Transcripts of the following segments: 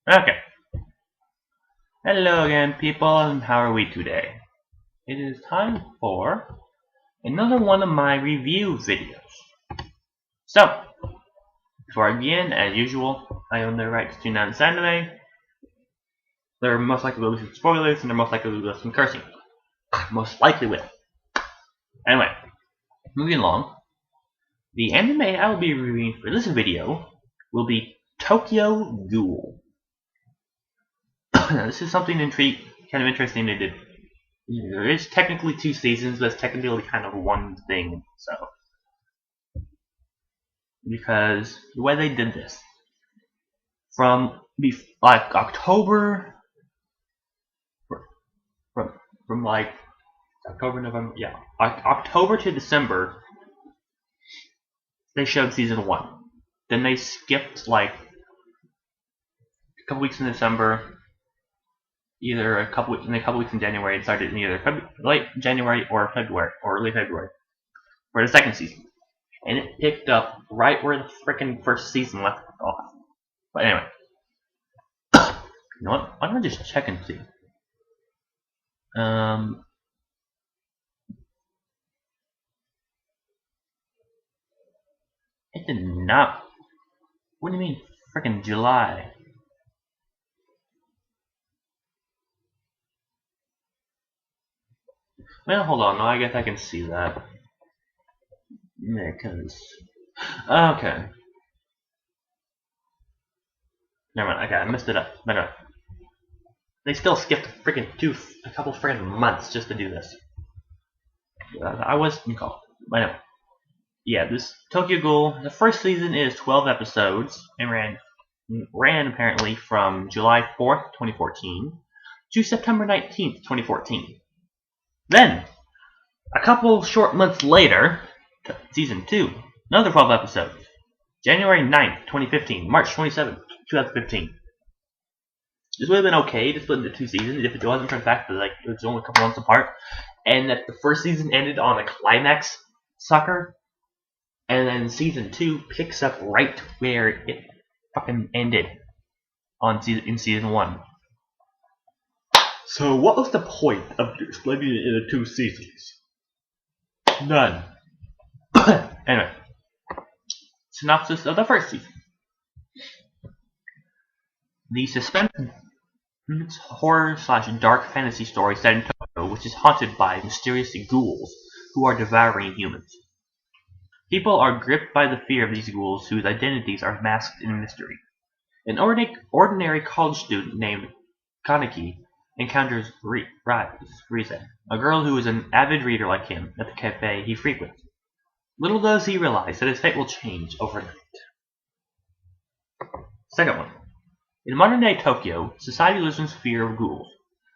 Okay. Hello again, people, and how are we today? It is time for another one of my review videos. So, before I begin, as usual, I own the rights to announce anime. There most likely will be some spoilers, and there most likely will be some cursing. Most likely will. Anyway, moving along. The anime I will be reviewing for this video will be Tokyo Ghoul. This is something kind of interesting they did. There is technically 2 seasons, but it's technically kind of one thing. So, because the way they did this, from like October, from like October, November, yeah, October to December, they showed season 1. Then they skipped like a couple weeks in December. Either a couple weeks in January, and started in either late January or February or early February for the second season, and it picked up right where the frickin' first season left off. But anyway, you know what? Why don't I just check and see? It did not. What do you mean, frickin' July? Well, hold on. No, I guess I can see that. Because okay. Never mind. Okay, I messed it up. But no. They still skipped a couple friggin' months just to do this. I was called. But anyway. Yeah, this Tokyo Ghoul, the first season is 12 episodes and ran apparently from July 4th, 2014 to September 19th, 2014. Then, a couple short months later, season 2, another 12 episodes. January 9th, 2015, March 27th, 2015. This would have been okay to split into 2 seasons if it wasn't for the fact that like it was only a couple months apart, and that the first season ended on a climax sucker, and then season 2 picks up right where it fucking ended in season 1. So what was the point of splitting it into 2 seasons? None. Anyway, synopsis of the first season. The suspense horror / dark fantasy story set in Tokyo, which is haunted by mysterious ghouls who are devouring humans. People are gripped by the fear of these ghouls whose identities are masked in mystery. An ordinary college student named Kaneki encounters Rize, a girl who is an avid reader like him, at the cafe he frequents. Little does he realize that his fate will change overnight. Second one. In modern-day Tokyo, society lives in fear of ghouls,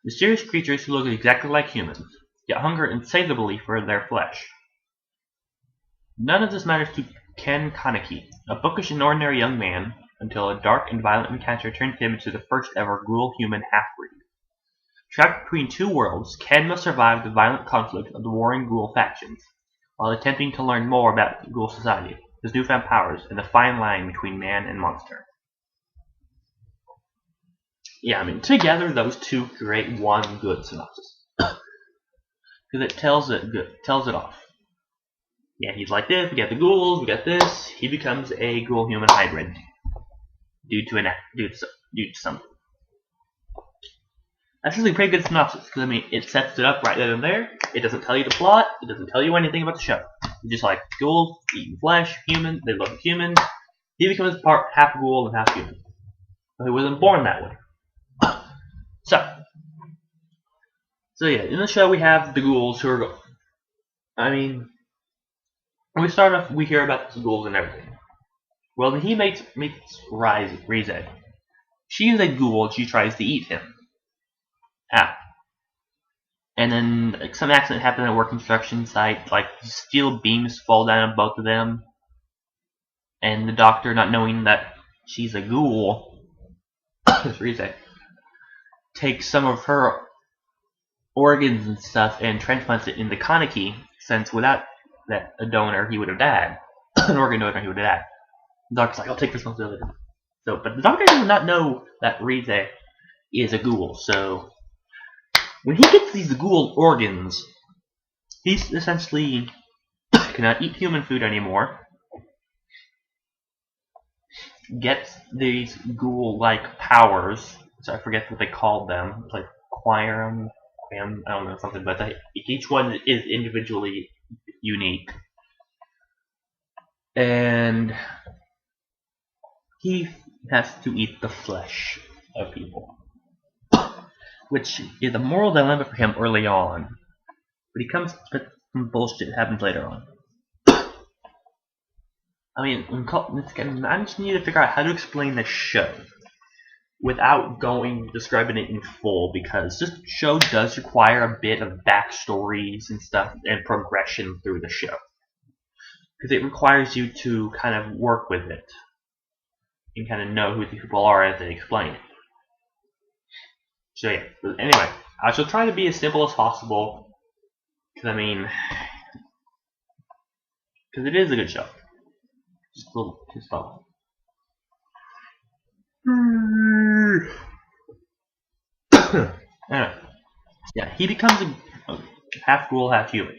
mysterious creatures who look exactly like humans, yet hunger insatiably for their flesh. None of this matters to Ken Kaneki, a bookish and ordinary young man, until a dark and violent encounter turns him into the first-ever ghoul-human half-breed. Trapped between 2 worlds, Ken must survive the violent conflict of the warring ghoul factions, while attempting to learn more about ghoul society, his newfound powers, and the fine line between man and monster. Yeah, I mean, together those 2 create one good synopsis. Because it tells it off. Yeah, he's like this, we got the ghouls, we got this, he becomes a ghoul-human hybrid. Due to something. That's really a pretty good synopsis, because I mean, it sets it up right then and there. It doesn't tell you the plot, it doesn't tell you anything about the show. It's just like, ghouls, eating flesh, human, they look human. He becomes half ghoul and half human. But he wasn't born that way. So yeah, in the show we have the ghouls who are, I mean, when we start off, we hear about the ghouls and everything. Well, then he meets Rize. She is a ghoul and she tries to eat him. And then like, some accident happened at a work construction site, like steel beams fall down on both of them. And the doctor, not knowing that she's a ghoul, Rize, takes some of her organs and stuff and transplants it into Kaneki, since without a donor he would have died. An organ donor he would have died. The doctor's like, I'll take responsibility. So, but the Doctor does not know that Rize is a ghoul. So, when he gets these ghoul organs, he's essentially cannot eat human food anymore. Gets these ghoul-like powers. So I forget what they called them. It's like Quirum, I don't know something, but each one is individually unique. And he has to eat the flesh of people, which is a moral dilemma for him early on. But he comes to some bullshit happens later on. I mean, I just need to figure out how to explain this show without describing it in full, because this show does require a bit of backstories and stuff and progression through the show. Because it requires you to kind of work with it and kind of know who the people are as they explain it. So yeah, anyway, I shall try to be as simple as possible, because it is a good show. Just a little too slow. Anyway, yeah, he becomes a half ghoul, half human,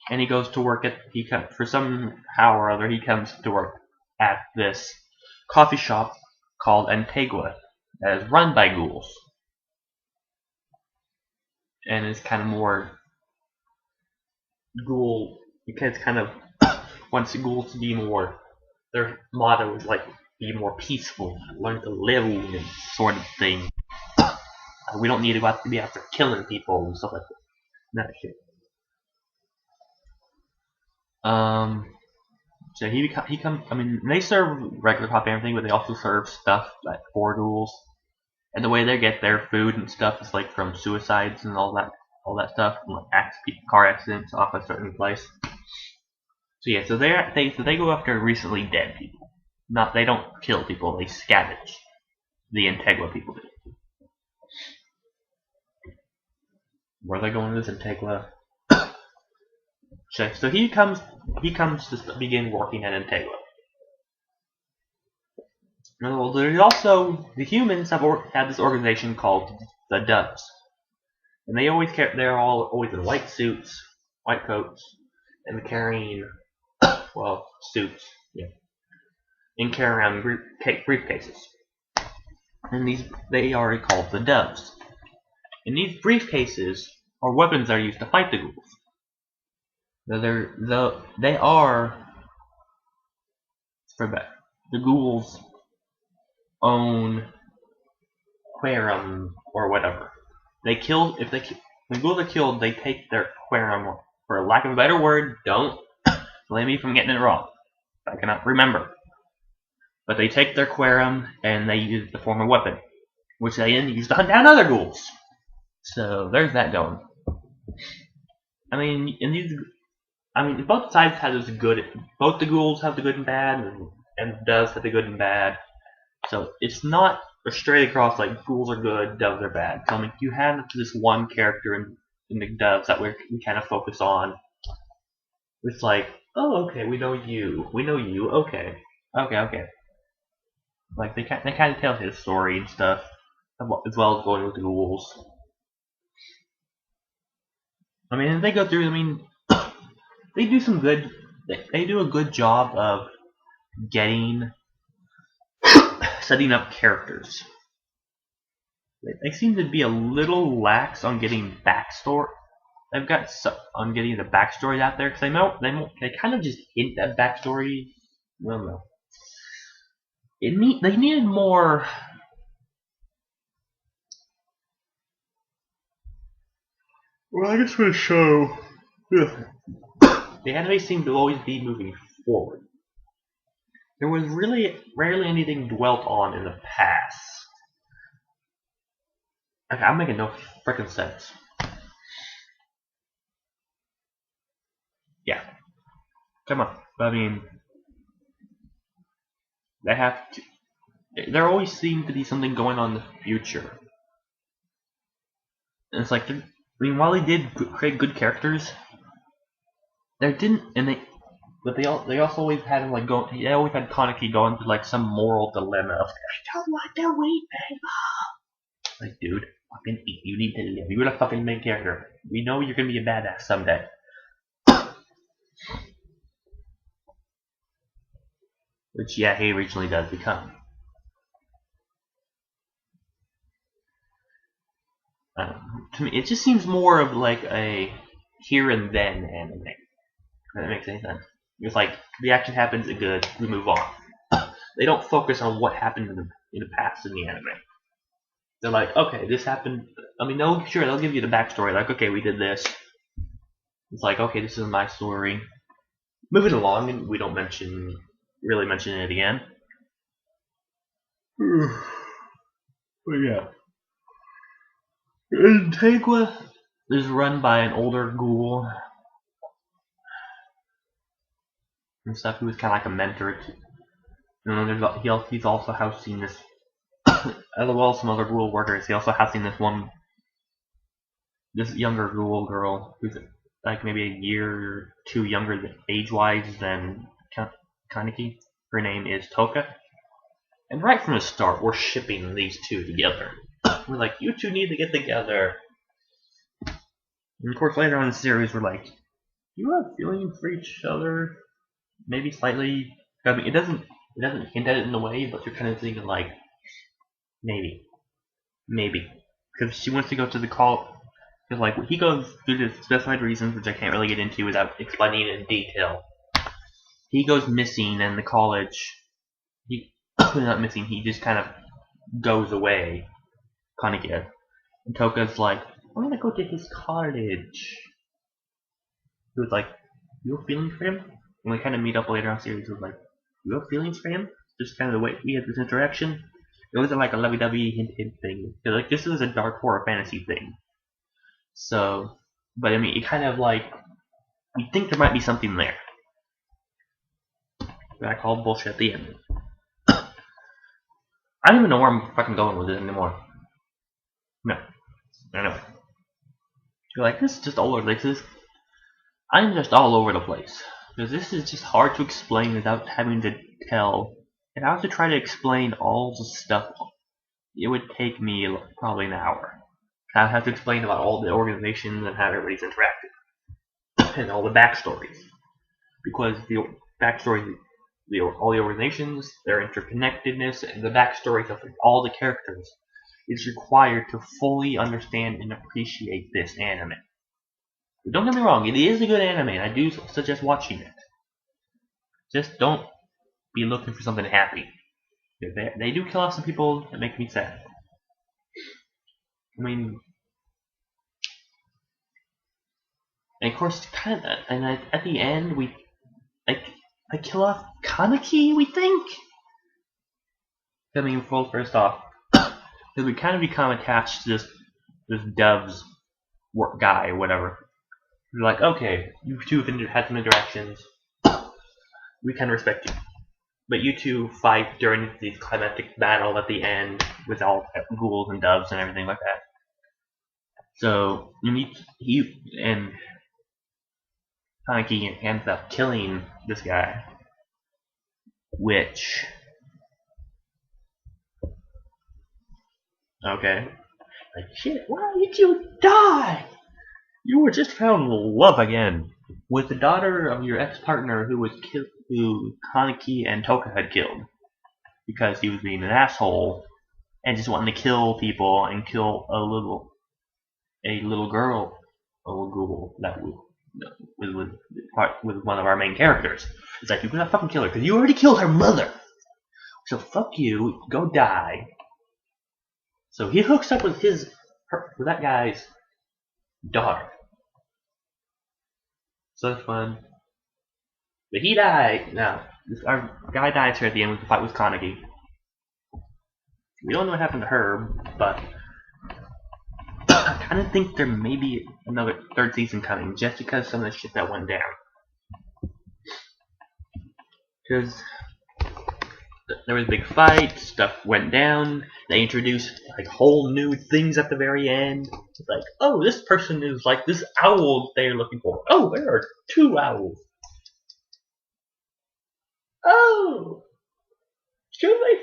and he goes to work for somehow or other he comes to work at this coffee shop called Antigua that is run by ghouls, and is kind of more ghoul because kind of wants the ghouls to be more. Their motto is like be more peaceful, learn to live, and sort of thing. We don't need to have to be after killing people and stuff like that. Shit. So he comes. I mean, they serve regular coffee and everything, but they also serve stuff like for ghouls. And the way they get their food and stuff is like from suicides and all that stuff, from like car accidents off a certain place. So yeah, so they go after recently dead people. They don't kill people, they scavenge. The Antigua people do. Where are they going to this Antigua? So he comes to begin working at Antigua. Well, there's also the humans have this organization called the Doves, and they're all always in white suits, white coats, and carrying suits, yeah, and carry around briefcases. And they are called the Doves. And these briefcases are weapons that are used to fight the ghouls. They are the ghouls' own Quirum or whatever. When ghouls are killed, they take their Quirum, for lack of a better word, don't blame me from getting it wrong. I cannot remember. But they take their Quirum and they use it to form a weapon, which they then use to hunt down other ghouls. So there's that going. I mean, both sides have this good. Both the ghouls have the good and bad, and the Doves have the good and bad. So it's not straight across like ghouls are good, Doves are bad. So you have this one character in the Doves that we kind of focus on. It's like, oh, okay, we know you, okay. Like they kind of tell his story and stuff, as well as going with the ghouls. I mean, they go through. I mean, they do some good. They do a good job of setting up characters. They seem to be a little lax on getting backstory. They've got on getting the backstory out there because they kind of just hint at backstory. I don't know. They needed more. Well, I guess for the show, the anime seemed to always be moving forward. There was really rarely anything dwelt on in the past. Okay, I'm making no freaking sense. Yeah. Come on. I mean, there always seemed to be something going on in the future. And it's like, while they did create good characters, But they also always had him like go. They always had Kaneki going through like some moral dilemma of I don't want to wait, man. Like, dude, fucking eat. You need to live. You're the fucking main character. We know you're gonna be a badass someday. Which, yeah, he originally does become. To me, it just seems more of like a here and then anime. If that makes any sense. It's like the action happens, it's good, we move on. They don't focus on what happened in the past in the anime. They're like, okay, this happened. I mean, they'll give you the backstory. Like, okay, we did this. It's like, okay, this is my story. Moving along, and we don't really mention it again. But yeah. Antigua is run by an older ghoul and stuff who was kind of like a mentor to. He's also housing this, as well as some other ghoul workers. He also housing this younger ghoul girl who's like maybe a year or two younger age-wise than Kaneki. Her name is Toka. And right from the start, we're shipping these two together. We're like, you two need to get together. And of course, later on in the series, we're like, you have feelings for each other? Maybe slightly. I mean, it doesn't hint at it in a way, but you're kind of thinking like, maybe, because she wants to go to the call. Because like he goes due to specified reasons, which I can't really get into without explaining it in detail. He goes missing, and the college. He not missing. He just kind of goes away. Kaneki. And Toka's like, I'm gonna go to his college. He was like, you have feelings for him? And we kind of meet up later on series. He was like, you have feelings for him? Just kind of the way we had this interaction. It wasn't like a lovey-dovey hint thing. Like this was a dark horror fantasy thing. So, but I mean, it kind of like we think there might be something there. But I call bullshit at the end. I don't even know where I'm fucking going with it anymore. No. Anyway. You're like, this is just all over the place. I'm just all over the place. Because this is just hard to explain without having to tell. If I was to try to explain all the stuff, it would take me probably an hour. I'd have to explain about all the organizations and how everybody's interacted. And all the backstories. Because the backstory, all the organizations, their interconnectedness, and the backstories of all the characters is required to fully understand and appreciate this anime. Don't get me wrong, it is a good anime, and I do suggest watching it. Just don't be looking for something happy. They do kill off some people that make me sad. I mean, and of course, at the end, I kill off Kaneki, we think? I mean, first off, because we kind of become attached to this Dove's work guy or whatever. We're like, okay, you two have had some interactions. We kind of respect you. But you two fight during the climactic battle at the end with all ghouls and doves and everything like that. So, he and Kaneki ends up killing this guy. Which... Okay. Like, shit, why did you die? You were just found in love again with the daughter of your ex-partner who Kaneki and Toka had killed because he was being an asshole and just wanting to kill people and kill a little girl, a little ghoul that with one of our main characters. It's like, you gotta fucking kill her because you already killed her mother. So fuck you, go die. So he hooks up with with that guy's daughter. So that's fun. But he died. Now, our guy dies here at the end with the fight with Kaneki. We don't know what happened to her, but I kind of think there may be another third season coming, just because some of the shit that went down. Because there was a big fight, stuff went down, they introduced like whole new things at the very end. It's like, oh, this person is like this owl they're looking for. Oh, there are 2 owls. Oh! Excuse me?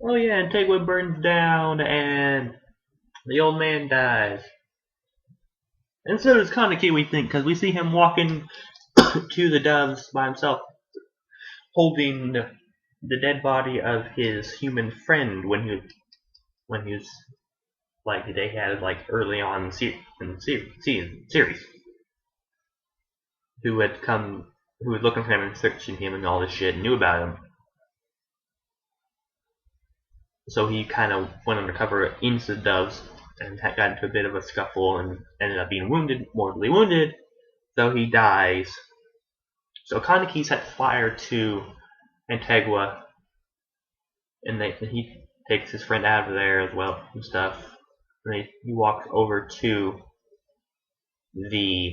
Oh yeah, Antigua burns down and the old man dies. And so does Kaneki, we think, because we see him walking to the doves by himself, holding the dead body of his human friend when he was like they had like early on in the series, who was looking for him and searching him and all this shit, and knew about him. So he kind of went undercover into the doves and got into a bit of a scuffle and ended up being mortally wounded. So he dies. So Kaneki set fire to Antigua, and he takes his friend out of there as well and stuff. And he walks over to the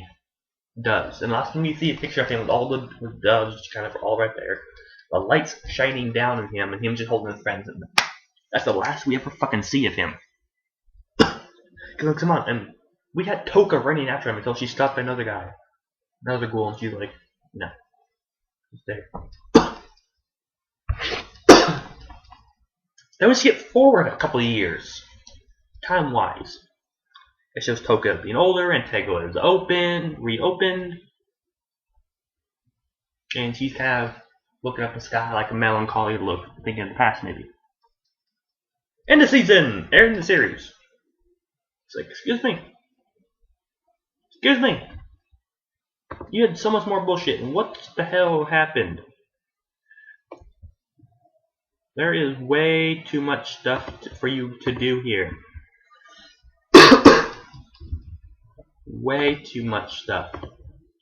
doves. And last time you see a picture of him with all the doves kind of all right there, the lights shining down on him, and him just holding his friends. And that's the last we ever fucking see of him. Come on, and we had Toka running after him until she stopped another guy, another ghoul, and she's like, no, he's there. Then we skip forward a couple of years, time-wise. It shows Toka being older, Antigua is reopened, and she's kind of looking up the sky like a melancholy look, thinking of the past maybe. End of season! Airing the series. It's like, excuse me. Excuse me. You had so much more bullshit, and what the hell happened? There is way too much stuff for you to do here. Way too much stuff.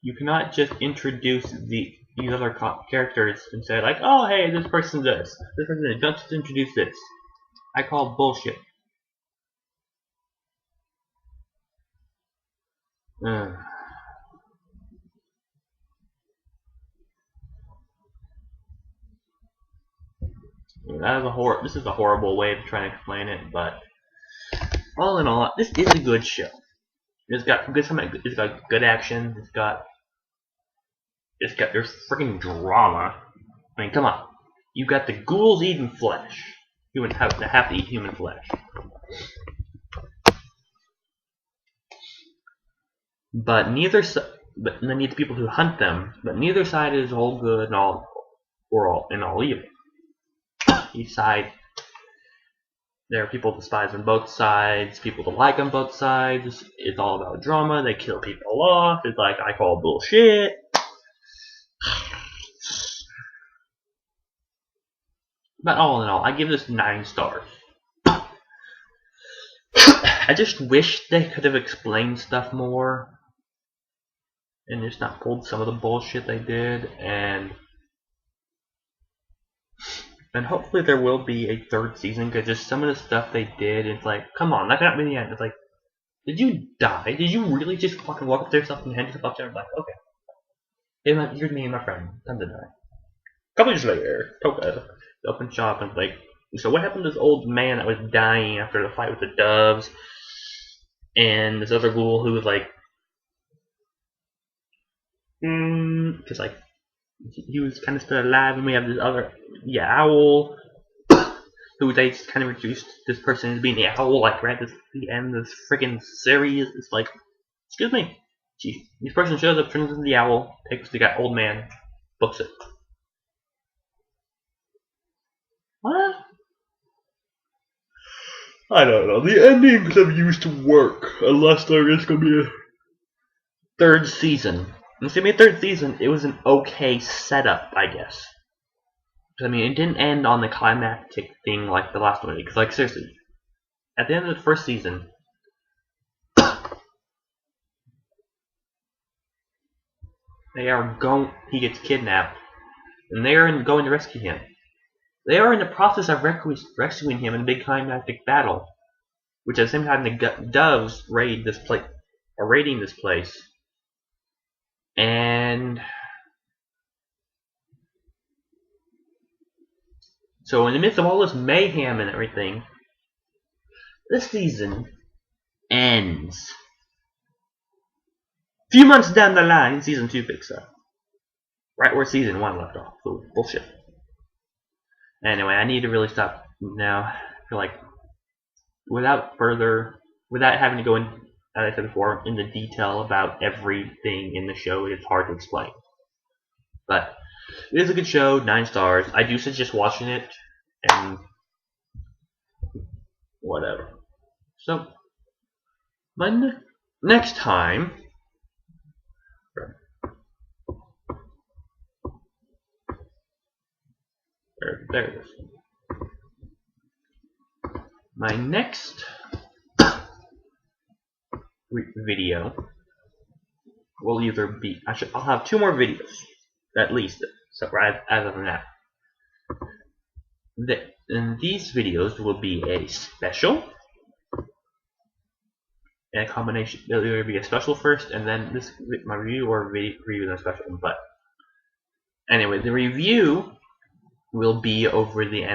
You cannot just introduce these other characters and say like, oh hey, this person's this person's this. Don't just introduce this. I call bullshit. This is a horrible way of trying to explain it, but all in all, this is a good show. It's got good action. There's freaking drama. I mean, come on. You got the ghouls eating flesh. Humans have to eat human flesh. But then you have the people who hunt them. But neither side is all good and all evil. Each side, there are people despise on both sides, people to like on both sides. It's all about drama. They kill people off. It's like, I call bullshit. But all in all, I give this 9 stars. I just wish they could have explained stuff more and just not pulled some of the bullshit they did, and hopefully there will be a 3rd season, because just some of the stuff they did, it's like, come on, that cannot be the end. It's like, did you die? Did you really just fucking walk up to yourself and hand yourself up there and be like, okay, you're me and my friend, time to die. A couple years later, Toka opened shop and like, so what happened to this old man that was dying after the fight with the doves, and this other ghoul who was like, because like, he was kind of still alive, and we have this other, owl, who they just kind of introduced this person as being the owl, like right at the end of this freaking series. It's like, excuse me, this person shows up, turns into the owl, takes the old man, books it. What? I don't know. The endings have used to work, unless there is going to be a 3rd season. If there be a 3rd season, it was an okay setup, I guess. I mean, it didn't end on the climactic thing like the last one. Because, like, seriously, at the end of the 1st season, he gets kidnapped, and they are going to rescue him. They are in the process of rescuing him in a big climactic battle, which at the same time the doves raiding this place. And so in the midst of all this mayhem and everything, this season ends. Few months down the line, season 2 picks up. Right where season 1 left off. So, bullshit. Anyway, I need to really stop now. I feel like, without having to go in, as I said before, into detail about everything in the show, it's hard to explain. But it is a good show, 9 stars. I do suggest watching it, and whatever. So, my next time, there it is. My next video will either be, I'll have 2 more videos, at least, so as of now. And these videos will be a special, and a combination. It'll either be a special first, and then my review, or review and special. But anyway, the review will be over the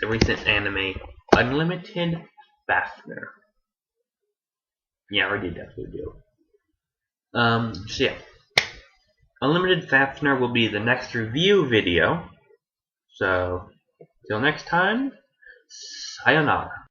recent anime Unlimited Fafner. Yeah, I already did that video. So yeah, Unlimited Fafner will be the next review video. So till next time, sayonara.